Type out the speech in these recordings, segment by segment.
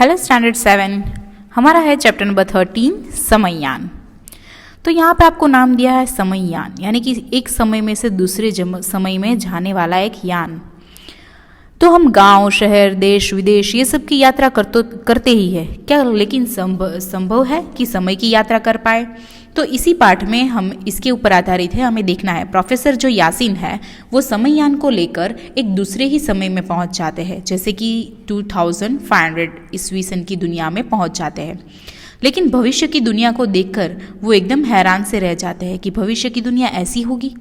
Hello standard 7, हमारा है chapter number 13 समययान। तो यहाँ पे आपको नाम दिया है समययान, यानी कि एक समय में से दूसरे समय में जाने वाला एक यान। तो हम गांव, शहर, देश, विदेश ये सब की यात्रा करते ही है क्या, लेकिन संभव है कि समय की यात्रा कर पाए? तो इसी पाठ में हम इसके ऊपर आधारित है, हमें देखना है प्रोफेसर जो यासीन है वो समययान को लेकर एक दूसरे ही समय में पहुंच जाते हैं, जैसे कि 2500 ईस्वी सन की दुनिया में पहुंच जाते हैं। लेकिन भविष्य की दुनिया को देखकर वो एकदम हैरान से रह जाते हैं कि भविष्य की दुनिया ऐसी होगी।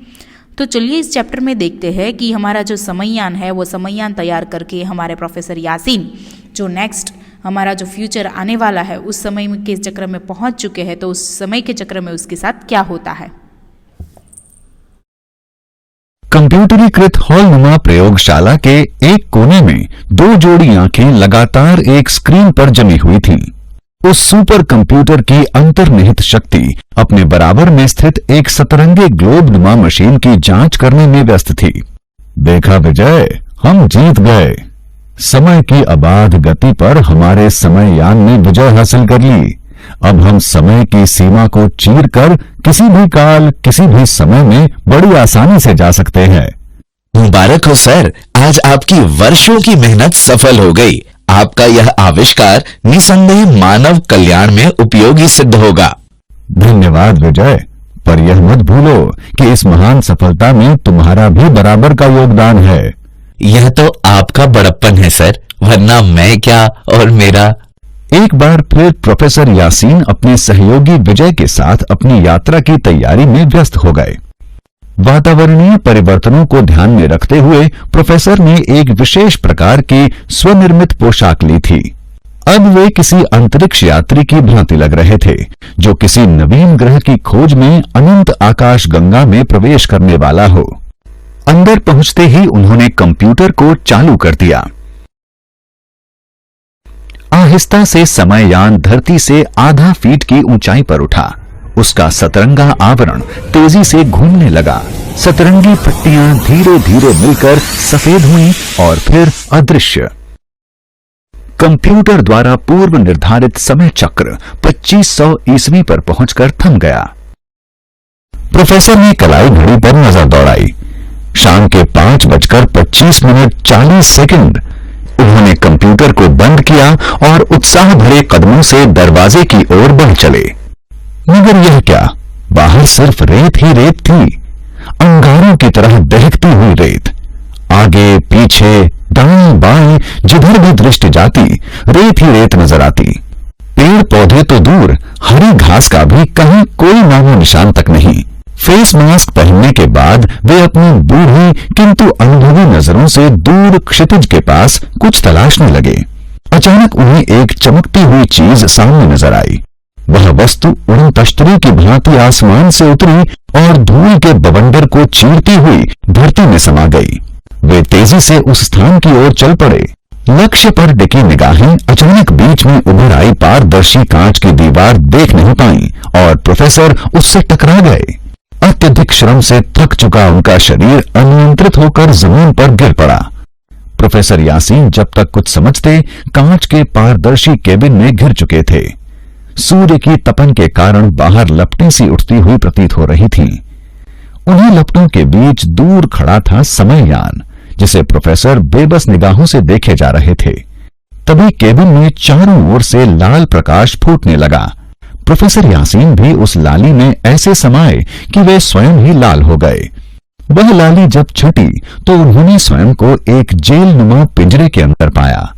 तो चलिए इस चैप्टर में देखते हैं कि हमारा जो समययान है वो समययान तैयार करके हमारे प्रोफेसर यासीन जो नेक्स्ट हमारा जो फ्यूचर आने वाला है उस समय के चक्र में पहुंच चुके हैं, तो उस समय के चक्र में उसके साथ क्या होता है। कंप्यूटरीकृत हॉलनुमा प्रयोगशाला के एक कोने में दो जोड़ी आंखें लगातार एक स्क्रीन पर जमी हुई थीं। उस सुपर कंप्यूटर की अंतर्निहित शक्ति अपने बराबर में स्थित एक सतरंगी ग्लोब-नुमा मशीन की जांच करने में व्यस्त थी। देखा विजय, हम जीत गए। समय की अबाध गति पर हमारे समययान ने विजय हासिल कर ली। अब हम समय की सीमा को चीरकर किसी भी काल, किसी भी समय में बड़ी आसानी से जा सकते हैं। मुबारक हो सर, आज आपकी वर्षों की मेहनत सफल हो गई। आपका यह आविष्कार निसंदेह मानव कल्याण में उपयोगी सिद्ध होगा। धन्यवाद विजय, पर यह मत भूलो कि इस महान सफलता में तुम्हारा भी बराबर का योगदान है। यह तो आपका बड़प्पन है सर, वरना मैं क्या और मेरा। एक बार फिर प्रोफेसर यासीन अपने सहयोगी विजय के साथ अपनी यात्रा की तैयारी में व्यस्त हो गए। वातावरणीय परिवर्तनों को ध्यान में रखते हुए प्रोफेसर ने एक विशेष प्रकार की स्वनिर्मित पोशाक ली थी। अब वे किसी अंतरिक्ष यात्री की भांति लग रहे थे जो किसी नवीन ग्रह की खोज में अनंत आकाश गंगा में प्रवेश करने वाला हो। अंदर पहुंचते ही उन्होंने कंप्यूटर को चालू कर दिया। आहिस्ता से समययान धरती से आधा फीट की ऊंचाई पर उठा। उसका सतरंगा आवरण तेजी से घूमने लगा। सतरंगी पट्टियां धीरे धीरे मिलकर सफेद हुईं और फिर अदृश्य। कंप्यूटर द्वारा पूर्व निर्धारित समय चक्र 2500 ईस्वी पर पहुंचकर थम गया। प्रोफेसर ने कलाई घड़ी पर नजर दौड़ाई। शाम के 5:25:40 उन्होंने कंप्यूटर को बंद किया और उत्साह भरे कदमों से दरवाजे की ओर बढ़ चले। मगर यह क्या, बाहर सिर्फ रेत ही रेत थी, अंगारों की तरह दहकती हुई रेत। आगे पीछे दाएं बाएं जिधर भी दृष्टि जाती रेत ही रेत नजर आती। पेड़ पौधे तो दूर, हरी घास का भी कहीं कोई नामो निशान तक नहीं। फेस मास्क पहनने के बाद वे अपनी बूढ़ी किंतु अनुभवी नजरों से दूर क्षितिज के पास कुछ तलाशने लगे। अचानक उन्हें एक चमकती हुई चीज सामने नजर आई। वह वस्तु उड़न तश्तरी की भांति आसमान से उतरी और धूल के बवंडर को चीरती हुई धरती में समा गई। वे तेजी से उस स्थान की ओर चल पड़े। लक्ष्य पर टिकी निगाहें अचानक बीच में उभर आई पारदर्शी कांच की दीवार देख नहीं पाई और प्रोफेसर उससे टकरा गए। अत्यधिक श्रम से थक चुका उनका शरीर अनियंत्रित होकर जमीन पर गिर पड़ा। प्रोफेसर यासीन जब तक कुछ समझते कांच के पारदर्शी केबिन में घिर चुके थे। सूर्य की तपन के कारण बाहर लपटें सी उठती हुई प्रतीत हो रही थीं। उन्हीं लपटों के बीच दूर खड़ा था समययान, जिसे प्रोफेसर बेबस निगाहों से देखे जा रहे थे। तभी केबिन में चारों ओर से लाल प्रकाश फूटने लगा। प्रोफेसर यासीन भी उस लाली में ऐसे समाये कि वे स्वयं ही लाल हो गए। वह लाली जब छटी तो उन्होंने स्वयं को एक जेलनुमा पिंजरे के अंदर पाया।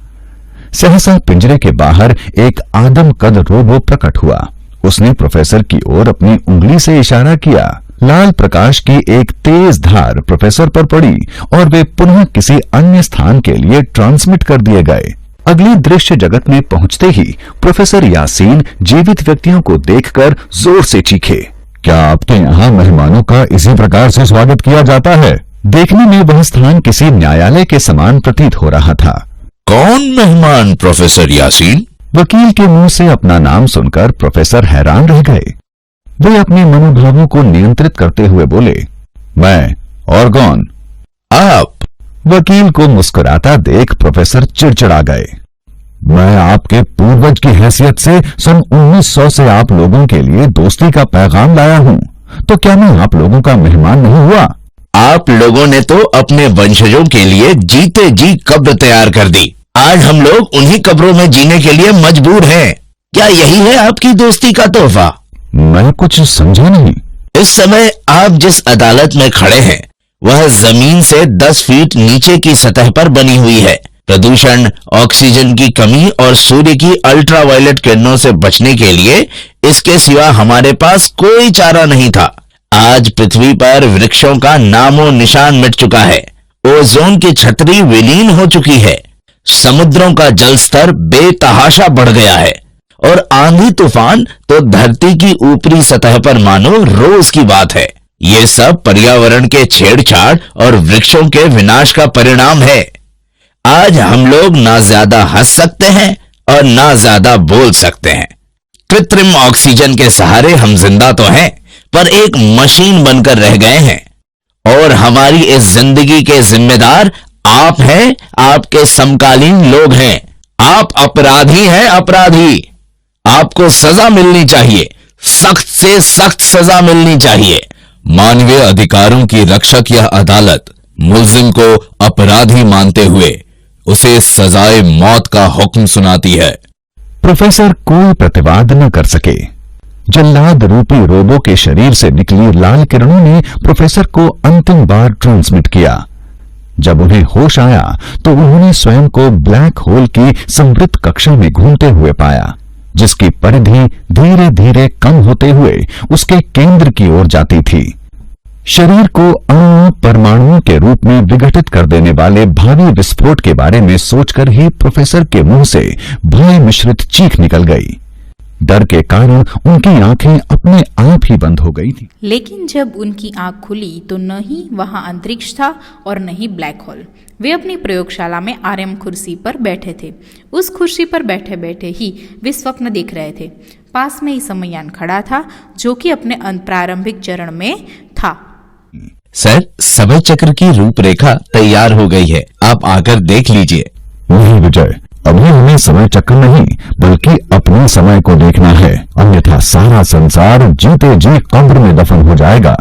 सहसा पिंजरे के बाहर एक आदमकद रोबो प्रकट हुआ। उसने प्रोफेसर की ओर अपनी उंगली से इशारा किया। लाल प्रकाश की एक तेज धार प्रोफेसर पर पड़ी और वे पुनः किसी अन्य स्थान के लिए ट्रांसमिट कर दिए गए। अगली दृश्य जगत में पहुंचते ही प्रोफेसर यासीन जीवित व्यक्तियों को देखकर जोर से चीखे। क्या आपके यहाँ मेहमानों का इसी प्रकार से स्वागत किया जाता है? देखने में वह स्थान किसी न्यायालय के समान प्रतीत हो रहा था। कौन मेहमान प्रोफेसर यासीन? वकील के मुंह से अपना नाम सुनकर प्रोफेसर हैरान रह गए। वे अपने मनोभावों को नियंत्रित करते हुए बोले, मैं। और कौन? आप। वकील को मुस्कुराता देख प्रोफेसर चिड़चिड़ा गए। मैं आपके पूर्वज की हैसियत से सन 1900 से आप लोगों के लिए दोस्ती का पैगाम लाया हूं, तो क्या मैं आप लोगों का मेहमान नहीं हुआ? आप लोगों ने तो अपने वंशजों के लिए जीते जी कब्र तैयार कर दी। आज हम लोग उन्हीं कब्रों में जीने के लिए मजबूर हैं। क्या यही है आपकी दोस्ती का तोहफा? मैं कुछ समझा नहीं। इस समय आप जिस अदालत में खड़े हैं वह जमीन से 10 फीट नीचे की सतह पर बनी हुई है। प्रदूषण, ऑक्सीजन की कमी और सूर्य की अल्ट्रावायलेट किरणों से बचने के लिए इसके सिवा हमारे पास कोई चारा नहीं था। आज पृथ्वी पर वृक्षों का नामो निशान मिट चुका है। ओजोन की छतरी विलीन हो चुकी है। समुद्रों का जल स्तर बेतहाशा बढ़ गया है और आंधी तूफान तो धरती की ऊपरी सतह पर मानो रोज की बात है। ये सब पर्यावरण के छेड़छाड़ और वृक्षों के विनाश का परिणाम है। आज हम लोग ना ज्यादा हंस सकते हैं और ना ज्यादा बोल सकते हैं। कृत्रिम ऑक्सीजन के सहारे हम जिंदा तो हैं, पर एक मशीन बनकर रह गए हैं और हमारी इस जिंदगी के जिम्मेदार आप हैं, आपके समकालीन लोग हैं। आप अपराधी हैं, अपराधी। आपको सजा मिलनी चाहिए, सख्त से सख्त सजा मिलनी चाहिए। मानवीय अधिकारों की रक्षक यह अदालत मुल्जिम को अपराधी मानते हुए उसे सजाए मौत का हुक्म सुनाती है। प्रोफेसर कोई प्रतिवाद न कर सके। जल्लाद रूपी रोबो के शरीर से निकली लाल किरणों ने प्रोफेसर को अंतिम बार ट्रांसमिट किया। जब उन्हें होश आया तो उन्होंने स्वयं को ब्लैक होल की समृद्ध कक्षा में घूमते हुए पाया, जिसकी परिधि धीरे धीरे कम होते हुए उसके केंद्र की ओर जाती थी। शरीर को अणुओं परमाणुओं के रूप में विघटित कर देने वाले भारी विस्फोट के बारे में सोचकर ही प्रोफेसर के मुंह से भय मिश्रित चीख निकल गई। डर के कारण उनकी आंखें अपने आप ही बंद हो गई थी। लेकिन जब उनकी आंख खुली तो न ही वहां अंतरिक्ष था और न ही ब्लैक होल। वे अपनी प्रयोगशाला में आरएम कुर्सी पर बैठे थे। उस कुर्सी पर बैठे बैठे ही वे स्वप्न देख रहे थे। पास में ही समयान खड़ा था, जो कि अपने प्रारंभिक चरण में था। सर, समय चक्र की रूपरेखा तैयार हो गई है, आप आकर देख लीजिए। नहीं विजय, अभी हमें समय चक्र नहीं बल्कि अपने समय को देखना है, अन्यथा सारा संसार जीते जी कब्र में दफन हो जाएगा।